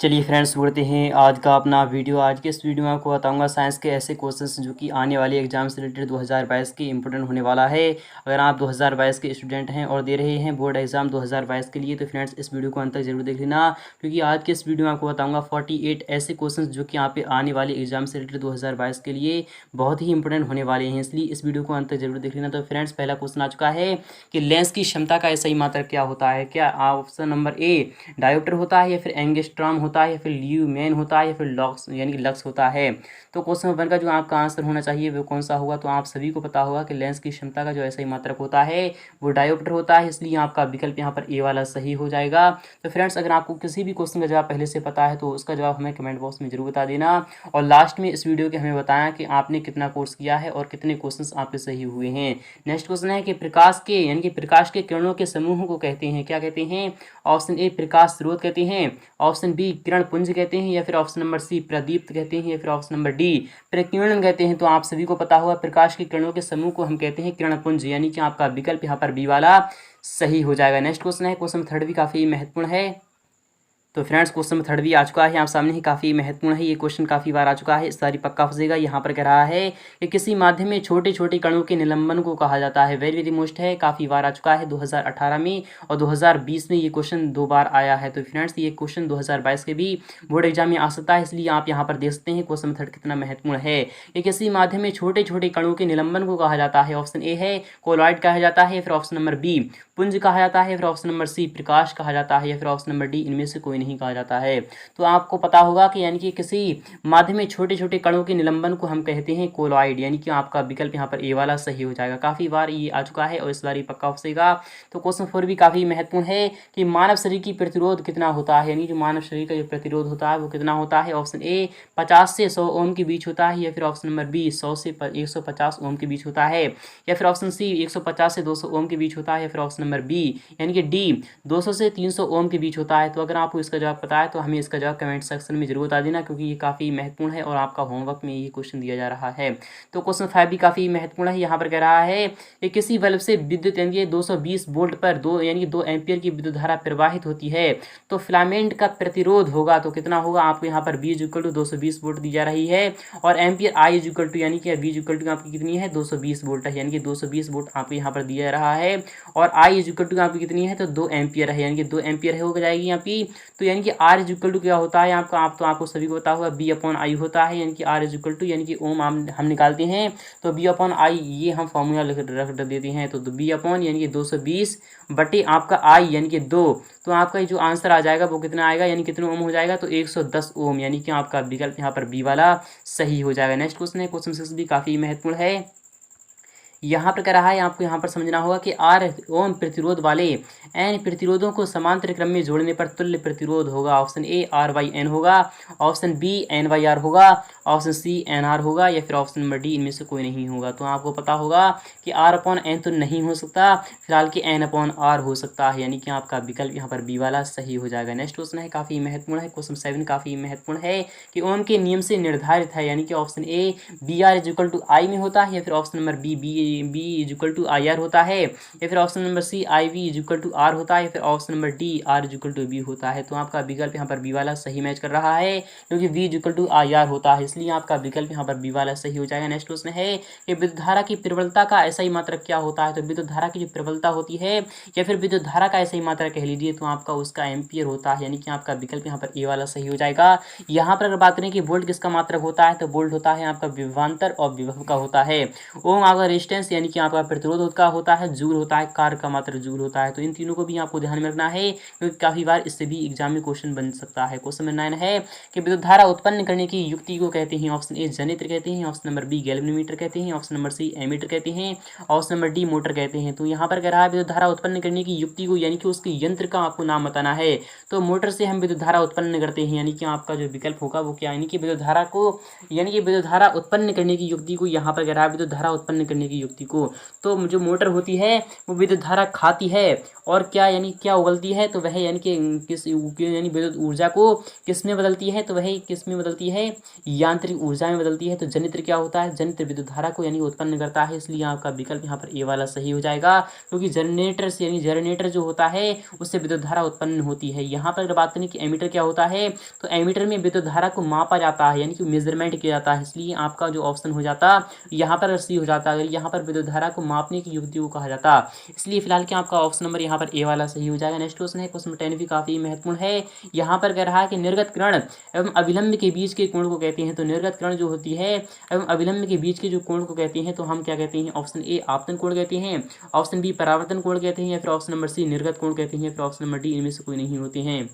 चलिए फ्रेंड्स, बढ़ते हैं आज का अपना वीडियो। आज के इस वीडियो में आपको बताऊंगा साइंस के ऐसे क्वेश्चंस जो कि आने वाले एग्जाम से रिलेटेड 2022 के इंपॉर्टेंट होने वाला है। अगर आप 2022 के स्टूडेंट हैं और दे रहे हैं बोर्ड एग्जाम 2022 के लिए, तो फ्रेंड्स इस वीडियो को अंत तक जरूर देख लेना, क्योंकि आज के इस वीडियो में आपको बताऊँगा 48 ऐसे क्वेश्चन जो कि यहाँ पे आने वाले एग्जाम से रिलेटेड 2022 के लिए बहुत ही इंपॉर्टेंट होने वाले हैं, इसलिए इस वीडियो को अंत तक जरूर देख लेना। तो फ्रेंड्स, पहला क्वेश्चन आ चुका है कि लेंस की क्षमता का सही मात्रक क्या होता है। क्या ऑप्शन नंबर ए डायोप्टर होता है, या फिर एंगस्ट्रॉम होता है, या फिर ल्यूमेन होता है, या फिर लॉक्स यानी कि लक्स होता है। तो क्वेश्चन नंबर 1 का जो आपका आंसर होना चाहिए वो कौन सा होगा। तो आप सभी को पता होगा कि लेंस की क्षमता का जो सही मात्रक होता है वो डायोप्टर होता है, इसलिए आपका विकल्प यहाँ पर ए वाला सही हो जाएगा। तो फ्रेंड्स, अगर आपको किसी भी क्वेश्चन का जवाब पहले से पता है तो उसका जवाब हमें कमेंट बॉक्स में जरूर बता देना, और लास्ट में इस वीडियो के हमें बताया कि आपने कितना कोर्स किया है और कितने क्वेश्चन आपके सही हुए हैं। नेक्स्ट क्वेश्चन है कि प्रकाश के यानी कि प्रकाश के किरणों के समूह को कहते हैं, क्या कहते हैं। ऑप्शन ए प्रकाश स्रोत कहते हैं, ऑप्शन बी किरण पुंज कहते हैं, या फिर ऑप्शन नंबर सी प्रदीप्त कहते हैं, या फिर ऑप्शन नंबर डी प्रकीर्णन कहते हैं। तो आप सभी को पता होगा प्रकाश की किरणों के समूह को हम कहते हैं किरण पुंज, यानी कि आपका विकल्प यहाँ पर बी वाला सही हो जाएगा। नेक्स्ट क्वेश्चन है, क्वेश्चन थर्ड भी काफी महत्वपूर्ण है। तो फ्रेंड्स, क्वेश्चन में थर्ड भी आ चुका है आप सामने ही, काफ़ी महत्वपूर्ण है। ये क्वेश्चन काफ़ी बार आ चुका है, इस बार पक्का फंसेगा। यहाँ पर कह रहा है कि किसी माध्यम में छोटे छोटे कणों के निलंबन को कहा जाता है। वेरी वेरी मोस्ट है, काफ़ी बार आ चुका है 2018 में और 2020 में ये क्वेश्चन 2 बार आया है। तो फ्रेंड्स, ये क्वेश्चन 2022 के भी बोर्ड एग्जाम में आ सकता है, इसलिए आप यहाँ पर देख सकते हैं क्वेश्चन थर्ड कितना महत्वपूर्ण है। ये किसी माध्यम में छोटे छोटे कणों के निलंबन को कहा जाता है। ऑप्शन ए है कोलॉइड कहा जाता है, फिर ऑप्शन नंबर बी पुंज कहा जाता है, फिर ऑप्शन नंबर सी प्रकाश कहा जाता है, या फिर ऑप्शन नंबर डी इनमें से कोई नहीं कहा जाता है। तो आपको पता होगा कि यानी कि किसी माध्यम में छोटे छोटे कणों के निलंबन को हम कहते हैं कोलॉइड, यानी कि आपका विकल्प यहाँ पर ए वाला सही हो जाएगा। काफ़ी बार ये आ चुका है और इस बार ये पक्का फंसेगा। तो क्वेश्चन 4 भी काफ़ी महत्वपूर्ण है कि मानव शरीर की प्रतिरोध कितना होता है, यानी जो मानव शरीर का जो प्रतिरोध होता है वो कितना होता है। ऑप्शन ए 50 से 100 ओम के बीच होता है, या फिर ऑप्शन नंबर बी 100 से 150 ओम के बीच होता है, या फिर ऑप्शन सी 150 से 200 ओम के बीच होता है, या फिर ऑप्शन नंबर बी यानी कि डी 200 से 300 ओम के बीच होता है। तो अगर आपको इसका जवाब पता है तो हमें इसका जवाब कमेंट सेक्शन में जरूर बता देना, क्योंकि ये काफ़ी महत्वपूर्ण है और आपका होमवर्क में ये क्वेश्चन दिया जा रहा है। तो क्वेश्चन 5 भी काफ़ी महत्वपूर्ण है। यहाँ पर कह रहा है कि किसी बल्ब से विद्युत यानी कि 220 वोल्ट पर 2 एम्पियर की विद्युत धारा प्रवाहित होती है, तो फिलामेंट का प्रतिरोध होगा तो कितना होगा। आपको यहाँ पर बी इक्वल टू 220 वोल्ट दी जा रही है, और एम्पियर आई इक्वल टू यानी कि बी इक्वल टू आपकी कितनी है 220 वोल्ट है, यानी कि 220 वोल्ट आपको यहाँ पर दिया जा रहा है, और आई इक्वल टू आपकी कितनी है तो 2 एम्पियर है, यानी कि 2 एम्पियर हो जाएगी आपकी। तो यानी कि आर इक्वल टू क्या होता है आपका, आप तो आपको सभी को पता होगा बी अपॉन आई होता है, यानी कि आर इक्वल टू यानी कि ओम हम निकालते हैं तो बी अपॉन आई ये हम फॉर्मूला रख देते हैं। तो बी अपॉन यानी कि 220 बटे आपका आई यानी कि 2, तो आपका जो आंसर आ जाएगा वो कितना आएगा, यानी कितने ओम हो जाएगा तो 110 ओम, यानी कि आपका विकल्प यहाँ पर बी वाला सही हो जाएगा। नेक्स्ट क्वेश्चन है, क्वेश्चन 6 भी काफ़ी महत्वपूर्ण है। यहाँ पर कह रहा है आपको यहाँ पर समझना होगा कि आर ओम प्रतिरोध वाले एन प्रतिरोधों को समांतर क्रम में जोड़ने पर तुल्य प्रतिरोध होगा। Option A R by N होगा, option B N by R होगा, ऑप्शन सी एन आर होगा, या फिर ऑप्शन नंबर डी इनमें से कोई नहीं होगा। तो आपको पता होगा कि आर अपॉन एन तो नहीं हो सकता, फिलहाल कि एन अपॉन आर हो सकता है, यानी कि आपका विकल्प यहाँ पर बी वाला सही हो जाएगा। नेक्स्ट क्वेश्चन है काफ़ी महत्वपूर्ण है, क्वेश्चन 7 काफ़ी महत्वपूर्ण है कि ओम के नियम से निर्धारित है, यानी कि option A B R equal to I में होता है, या फिर option number B equal to I R होता है, या फिर option number C I V equal to R होता है, या फिर option number D R equal to B होता है। तो आपका विकल्प यहाँ पर बी वाला सही मैच कर रहा है, क्योंकि v equal to I R होता है, इसलिए आपका विकल्प यहाँ पर बी वाला सही हो जाएगा। नेक्स्ट क्वेश्चन है कि विद्युत धारा की प्रबलता का ऐसा ही मात्रक क्या होता है। तो विद्युत धारा की जो प्रबलता होती है या फिर विद्युत धारा का ऐसा ही मात्रा कह लीजिए, तो आपका उसका एम्पियर होता है, यानी कि आपका विकल्प यहाँ पर ए वाला सही हो जाएगा। यहाँ पर अगर बात करें कि वोल्ट किसका मात्रक होता है, तो वोल्ट होता है आपका विभवांतर और विभव का होता है। ओम आपका रेजिस्टेंस यानी कि आपका प्रतिरोध का होता है, जूल होता है, कार का मात्रक जूल होता है। तो इन तीनों को भी आपको ध्यान में रखना है, क्योंकि काफी बार इससे भी एग्जाम में क्वेश्चन बन सकता है। क्वेश्चन नंबर 9 है कि विद्युत धारा उत्पन्न करने की युक्ति को कहते हैं। ऑप्शन ए जनित्र कहते हैं, ऑप्शन नंबर बी गैल्वेनोमीटर कहते हैं, ऑप्शन नंबर सी एमीटर कहते हैं, ऑप्शन नंबर डी मोटर कहते हैं। तो यहाँ पर कह रहा है विद्युत धारा उत्पन्न करने की युक्ति को यानी कि उसके यंत्र का आपको नाम बताना है। तो मोटर से हम विद्युत धारा उत्पन्न करते हैं, यानी कि आपका जो विकल्प होगा वो क्या, यानी कि विद्युत धारा को यानी कि विद्युत धारा उत्पन्न करने की युक्ति को यहाँ पर कह रहा है विद्युत धारा उत्पन्न करने की युक्ति को। तो जो मोटर होती है वो विद्युत धारा खाती है और क्या यानी क्या उगलती है, तो वह यानी कि किस यानी विद्युत ऊर्जा को किस में बदलती है, तो वह किस में बदलती है यांत्रिक ऊर्जा में बदलती है। तो जनित्र क्या होता है, जनित्र विद्युत धारा को यानी उत्पन्न करता है, इसलिए आपका विकल्प यहाँ पर ए वाला सही हो जाएगा, क्योंकि जनरेटर से यानी जनरेटर जो होता है उससे विद्युत धारा उत्पन्न होती है। यहाँ पर अगर बात करें कि एमीटर क्या होता है, तो एमीटर में विद्युत धारा को मापा जाता है यानी कि मेजरमेंट किया जाता है, इसलिए आपका जो ऑप्शन हो जाता यहाँ पर सी हो जाता, अगर यहाँ पर विद्युत धारा को मापने की युक्ति को कहा जाता, इसलिए फिलहाल क्या आपका ऑप्शन नंबर यहाँ पर ए वाला सही हो जाएगा। नेक्स्ट क्वेश्चन है, क्वेश्चन 10 भी काफी महत्वपूर्ण है। यहाँ पर कह रहा है कि निर्गत किरण एवं अभिलंब के बीच के कोण को कहते हैं। तो निर्गत किरण जो होती है एवं अभिलंब के बीच के जो कोण को कहते हैं तो हम क्या कहते हैं, ऑप्शन ए आपतन कोण कहते हैं, ऑप्शन बी परावर्तन कोण कहते हैं, या फिर ऑप्शन नंबर सी निर्गत कोण कहते हैं, फिर ऑप्शन नंबर डी इनमें से कोई नहीं होते हैं।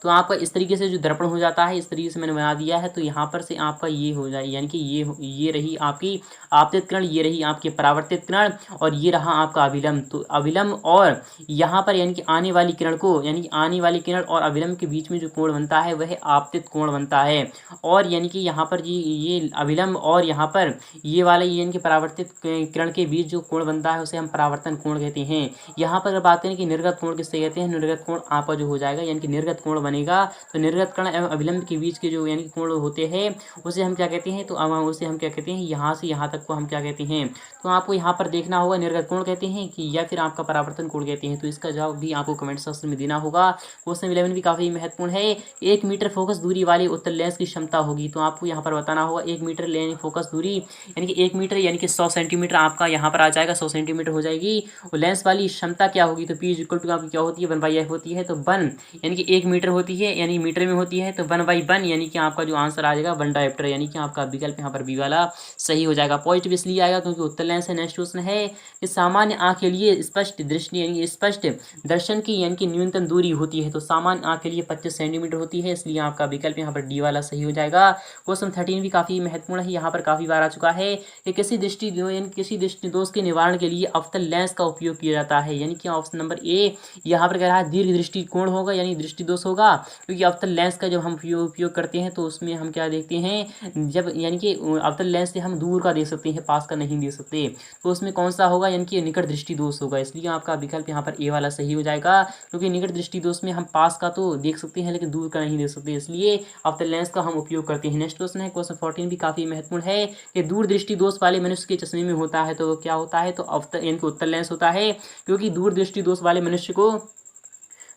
तो आपका इस तरीके से जो दर्पण हो जाता है, इस तरीके से मैंने बना दिया है। तो यहाँ पर से आपका ये हो जाए यानी कि ये रही आपकी आपतित किरण, ये रही आपकी परावर्तित किरण, और ये रहा आपका अभिलंब। तो अभिलंब और यहाँ पर यानी कि आने वाली किरण को, यानी कि आने वाली किरण और अभिलंब के बीच में जो कोण बनता है वह आपतित कोण बनता है। और यानी कि यहाँ पर ये अभिलंब और यहाँ पर ये वाला यानी कि परावर्तित किरण के बीच जो कोण बनता है उसे हम परावर्तन कोण कहते हैं। यहाँ पर बात करें कि निर्गत कोण किससे कहते हैं, निर्गत कोण आपका जो हो जाएगा यानी कि निर्गत कोण बनेगा। तो निर्गत किरण एवं अभिलंब के बीच के जो यानी कि कोण होते हैं उसे हम क्या कहते हैं, तो उसे हम क्या कहते हैं, यहाँ से यहाँ तक को हम क्या कहते हैं। तो आपको यहाँ पर देखना होगा निर्गत कोण कहते हैं कि या फिर आपका परावर्तन कोण कहते हैं। तो इसका जवाब भी आपको कमेंट सेक्शन में देना होगा। क्वेश्चन 11 भी काफी महत्वपूर्ण है। 1 मीटर फोकस दूरी वाले उत्तल लेंस की क्षमता होगी। तो आपको यहाँ पर बताना होगा 1 मीटर लेंस फोकस दूरी यानी कि 1 मीटर यानी कि 100 सेंटीमीटर आपका यहाँ पर आ जाएगा, 100 सेंटीमीटर हो जाएगी। और लेंस वाली क्षमता क्या होगी, तो पी इक्वल टू आपकी क्या होती है, 1/f होती है। तो 1 यानी कि 1 मीटर होती है यानी मीटर में होती है, तो 1/1 यानी कि आपका जो आंसर आ जाएगा 1 डायोप्टर, यानी कि आपका विकल्प यहाँ पर बी वाला सही हो जाएगा। पॉजिटिव इसलिए आएगा क्योंकि उत्तर लेंस है। नेक्स्ट क्वेश्चन है कि सामान्य आंख के लिए स्पष्ट दृष्टि यानी स्पष्ट दर्शन की यानी कि न्यूनतम दूरी होती है। तो सामान्य आंख के लिए 25 सेंटीमीटर होती है, इसलिए आपका विकल्प यहाँ पर डी वाला सही हो जाएगा। क्वेश्चन 13 भी काफी महत्वपूर्ण है, यहाँ पर काफी बार आ चुका है कि किसी दृष्टि दोष के निवारण के लिए अवतल लेंस का उपयोग किया जाता है, यानी कि ऑप्शन नंबर ए यहाँ पर कह रहा है दीर्घ दृष्टिकोण होगा यानी दृष्टि दोष होगा, क्योंकि अवतल लेंस का जब हम उपयोग करते हैं तो उसमें हम क्या देखते हैं, जब यानी कि अवतल लेंस से हम दूर का देख सकते हैं, पास का नहीं देख सकते। तो उसमें कौन सा होगा, यानी कि निकट दृष्टि दोष होगा, इसलिए आपका विकल्प यहाँ पर ए वाला सही हो जाएगा। क्योंकि निकट दृष्टि दोष में हम पास का तो देख सकते हैं लेकिन दूर का नहीं देख सकते, इसलिए अवतल लेंस का हम उपयोग करते हैं। नेक्स्ट क्वेश्चन है, क्वेश्चन 14 भी काफी महत्वपूर्ण है कि दूर दृष्टि दोष वाले मनुष्य के चश्मे में होता है तो क्या होता है, तो अवतल यानी कि उत्तल लेंस होता है, क्योंकि दूर दृष्टि दोष वाले मनुष्य को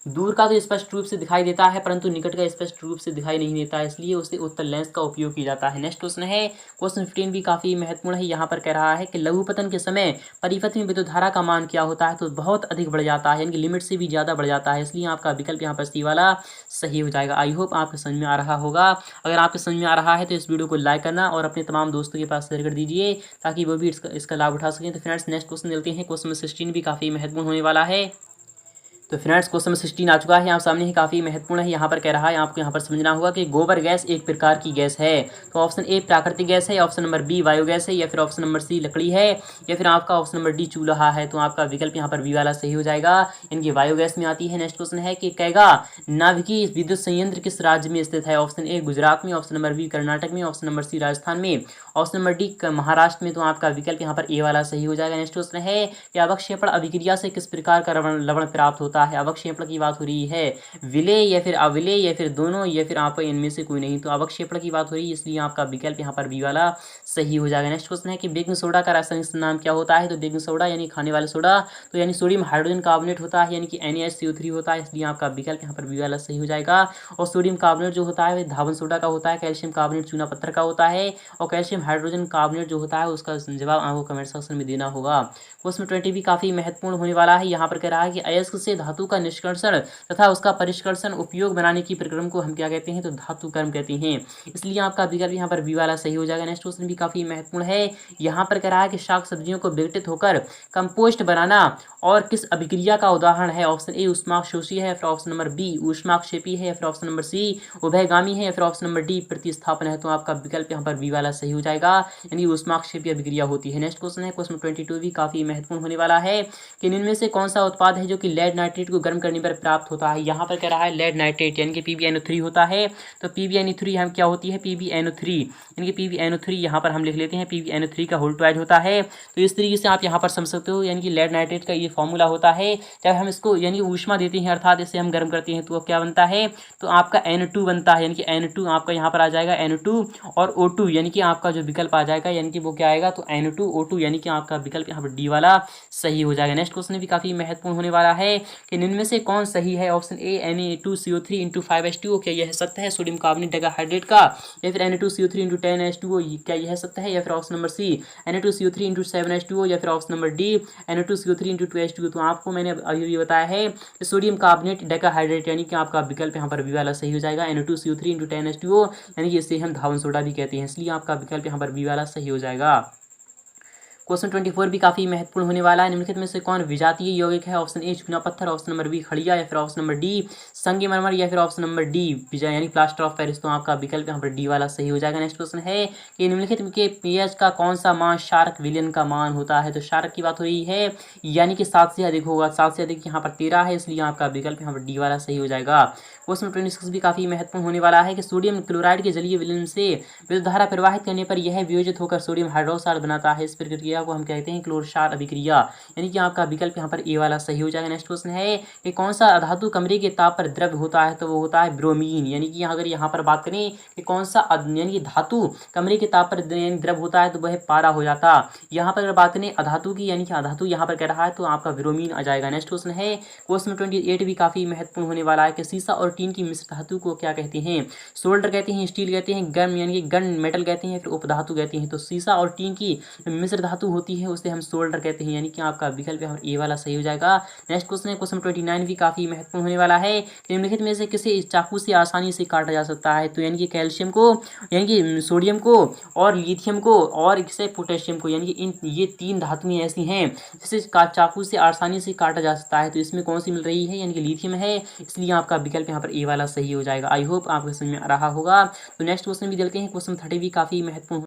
दूर का तो स्पष्ट रूप से दिखाई देता है परंतु निकट का स्पष्ट रूप से दिखाई नहीं देता है, इसलिए उसे उत्तल लेंस का उपयोग किया जाता है। नेक्स्ट क्वेश्चन है, क्वेश्चन 15 भी काफी महत्वपूर्ण है। यहाँ पर कह रहा है कि लघुपतन के समय परिपथ में विद्युत धारा का मान क्या होता है, तो बहुत अधिक बढ़ जाता है, यानी कि लिमिट से भी ज्यादा बढ़ जाता है, इसलिए आपका विकल्प यहाँ पर सी वाला सही हो जाएगा। आई होप आपको समझ में आ रहा होगा। अगर आपको समझ में आ रहा है तो इस वीडियो को लाइक करना और अपने तमाम दोस्तों के पास शेयर कर दीजिए ताकि वो भी इसका लाभ उठा सकें। तो फ्रेंड्स नेक्स्ट क्वेश्चन मिलते हैं, क्वेश्चन 16 भी काफी महत्वपूर्ण होने वाला है। तो फ्रेंड्स क्वेश्चन 16 आ चुका है, आप सामने ही काफ़ी महत्वपूर्ण है। यहाँ पर कह रहा है आपको यहाँ पर समझना होगा कि गोबर गैस एक प्रकार की गैस है। तो ऑप्शन ए प्राकृतिक गैस है, ऑप्शन नंबर बी बायोगैस है, या फिर ऑप्शन नंबर सी लकड़ी है, या फिर आपका ऑप्शन नंबर डी चूल्हा है। तो आपका विकल्प यहाँ पर बी वाला सही हो जाएगा, इनकी बायोगैस में आती है। नेक्स्ट क्वेश्चन है कि कैगा नाभिकीय विद्युत संयंत्र किस राज्य में स्थित है। ऑप्शन ए गुजरात में, ऑप्शन नंबर बी कर्नाटक में, ऑप्शन नंबर सी राजस्थान में, ऑप्शन नंबर डी महाराष्ट्र में। तो आपका विकल्प यहाँ पर ए वाला सही हो जाएगा। नेक्स्ट क्वेश्चन है कि अवक्षेपण अभिक्रिया से किस प्रकार का लवण प्राप्त होता है। अवक्षेपण की बात हो रही है, विलेय या फिर अविलेय या फिर दोनों या फिर आप इनमें से कोई नहीं। तो अवक्षेपण की बात हो रही है, इसलिए आपका विकल्प यहाँ पर बी वाला सही हो जाएगा। नेक्स्ट क्वेश्चन है कि बेकिंग सोडा का रासायनिक नाम क्या होता है। तो बेकिंग सोडा यानी खाने वाला सोडा, तो यानी सोडियम हाइड्रोजन कार्बोनेट होता है, यानी कि NaHCO3 होता है, इसलिए आपका विकल्प यहाँ पर बी वाला सही हो जाएगा। और सोडियम कार्बोनेट जो होता है वह धावन सोडा का होता है, कैल्शियम कार्बोनेट चूना पत्थर का होता है, और कैल्शियम हाइड्रोजन कार्बोनेट जो होता है उसका जवाब आपको कमेंट सेक्शन में देना होगा। क्वेश्चन 20 भी काफी महत्वपूर्ण होने वाला है। यहाँ पर कह रहा है कि अयस्क से धातु का निष्कर्षण तथा उसका परिष्कर्षण उपयोग बनाने की प्रक्रम को हम क्या कहते हैं, तो धातु कर्म कहते हैं, इसलिए आपका विकल्प यहाँ पर बी वाला सही हो जाएगा। नेक्स्ट क्वेश्चन भी काफी महत्वपूर्ण है। यहाँ पर कह रहा है कि शाक सब्जियों को विघटित होकर कंपोस्ट बनाना और किस अभिक्रिया का उदाहरण है। ऑप्शन ए ऊष्माक्षेपी है, फिर ऑप्शन नंबर बी ऊष्माक्षेपी है, फिर ऑप्शन नंबर सी उभयगामी है, फिर ऑप्शन नंबर डी प्रतिस्थापन है। तो आपका विकल्प यहाँ पर बी वाला सही हो जाएगा, यानी ऊष्माक्षेपी अभिक्रिया होती है। नेक्स्ट क्वेश्चन है, क्वेश्चन 22 भी काफी महत्वपूर्ण होने वाला है कि इनमें से कौन सा उत्पाद है जो कि लेड नाइट्रेट को गर्म करने पर प्राप्त होता है। यहाँ पर कह रहा है लेड नाइट्रेट यानी कि PbNO3 होता है। तो PbNO3 हम क्या होती है, PbNO3 यानी कि PbNO3 यहाँ पर हम लिख लेते हैं PbNO3 का होल ट्वाइज होता है। तो इस तरीके से आप यहाँ पर समझ सकते हो, यानी कि लेड नाइट्रेट का ये फॉर्मूला होता है। जब हम इसको यानी ऊष्मा देते हैं अर्थात इसे हम गर्म करते हैं तो क्या बनता है, तो आपका N2 बनता है, यानी कि N2 आपका यहाँ पर आ जाएगा N2 और O2 यानी कि आपका जो विकल्प आ जाएगा यानी कि वो क्या आएगा, तो N2O2 यानी कि आपका विकल्प यहाँ पर डी वाला सही हो जाएगा। नेक्स्ट क्वेश्चन भी काफी महत्वपूर्ण होने वाला है कि निम्न में से कौन सही है। ऑप्शन ए Na2CO3 × 5H2O, क्या यह सत्य है सोडियम कार्बोनेट डाइहाइड्रेट का, या फिर Na2CO3 × 10H2O, क्या यह सत्य है, या फिर ऑप्शन नंबर सी Na2CO3 × 7H2O, या फिर option number D Na2CO3 × 2H2O। तो आपको मैंने अभी बताया है कि सोडियम कार्बोनेट डाइहाइड्रेट यानी कि आपका विकल्प यहाँ पर बी वाला सही हो जाएगा। Na2CO3 × 10H2O यानी कि इसे हम धावन सोडा भी कहते हैं, इसलिए आपका विकल्प यहाँ पर बी वाला सही हो जाएगा। क्वेश्चन 24 भी काफी महत्वपूर्ण होने वाला है। निम्नलिखित में से कौन विजातीय यौगिक है। ऑप्शन ए चूना पत्थर, ऑप्शन नंबर बी खड़िया, या फिर ऑप्शन नंबर डी संगमरमर, या फिर ऑप्शन नंबर डी विजा यानी प्लास्टर ऑफ पेरिस। तो आपका विकल्प यहाँ पर डी वाला सही हो जाएगा। नेक्स्ट क्वेश्चन है कि निम्नलिखित के पीएच का कौन सा मान शार्क विलियन का मान होता है। तो शार्क की बात हो रही है यानी कि 7 से अधिक होगा, 7 से अधिक यहाँ पर 13 है, इसलिए आपका विकल्प यहाँ पर डी वाला सही हो जाएगा। क्वेश्चन 26 भी काफी महत्वपूर्ण होने वाला है कि सोडियम क्लोराइड के जलीय विलयन से विद्युत धारा प्रवाहित करने पर यह वियोजित होकर सोडियम हाइड्रोक्साइड बनाता है। इस प्रक्रिया को हम कहते हैं क्लोरशार अभिक्रिया, यानी कि आपका विकल्प यहाँ पर ए वाला सही हो जाएगा। नेक्स्ट क्वेश्चन है कि कौन सा धातु कमरे के ताप पर द्रव होता है। तो वो होता है ब्रोमीन, यानी कि अगर यहाँ पर बात करें कि कौन सा यानी कि धातु कमरे के ताप पर द्रव होता है तो वह पारा हो जाता। यहाँ पर अगर बात करें अधातु की यानी कि अधातु यहाँ पर कह रहा है तो आपका ब्रोमीन आ जाएगा। नेक्स्ट क्वेश्चन है क्वेश्चन 28 भी काफी महत्वपूर्ण होने वाला है कि सीसा और टीन की मिश्र धातु को क्या कहते हैं। सोल्डर कहते हैं, स्टील कहते हैं, गन यानी कि गन मेटल कहते हैं, फिर उपधातु कहते हैं। तो सीसा और टीन की मिश्र धातु होती है उसे हम सोल्डर कहते हैं, यानी कि आपका विकल्प यहाँ ए वाला सही हो जाएगा। नेक्स्ट क्वेश्चन है क्वेश्चन 29 भी काफी महत्वपूर्ण होने वाला है कि निम्नलिखित में से किसे चाकू से आसानी से काटा जा सकता है। तो यानी कि कैल्शियम को, यानी कि सोडियम को और लिथियम को और इसे पोटेशियम को, यानी कि इन ये 3 धातुएं ऐसी हैं जिसे चाकू से आसानी से काटा जा सकता है। तो इसमें कौन सी मिल रही है, यानी कि लिथियम है, इसलिए आपका विकल्प यहाँ पर ए वाला सही हो जाएगा। आई होप आपको समझ में आ रहा होगा। तो नेक्स्ट क्वेश्चन भी देखते हैं। क्वेश्चन 30 भी काफी महत्वपूर्ण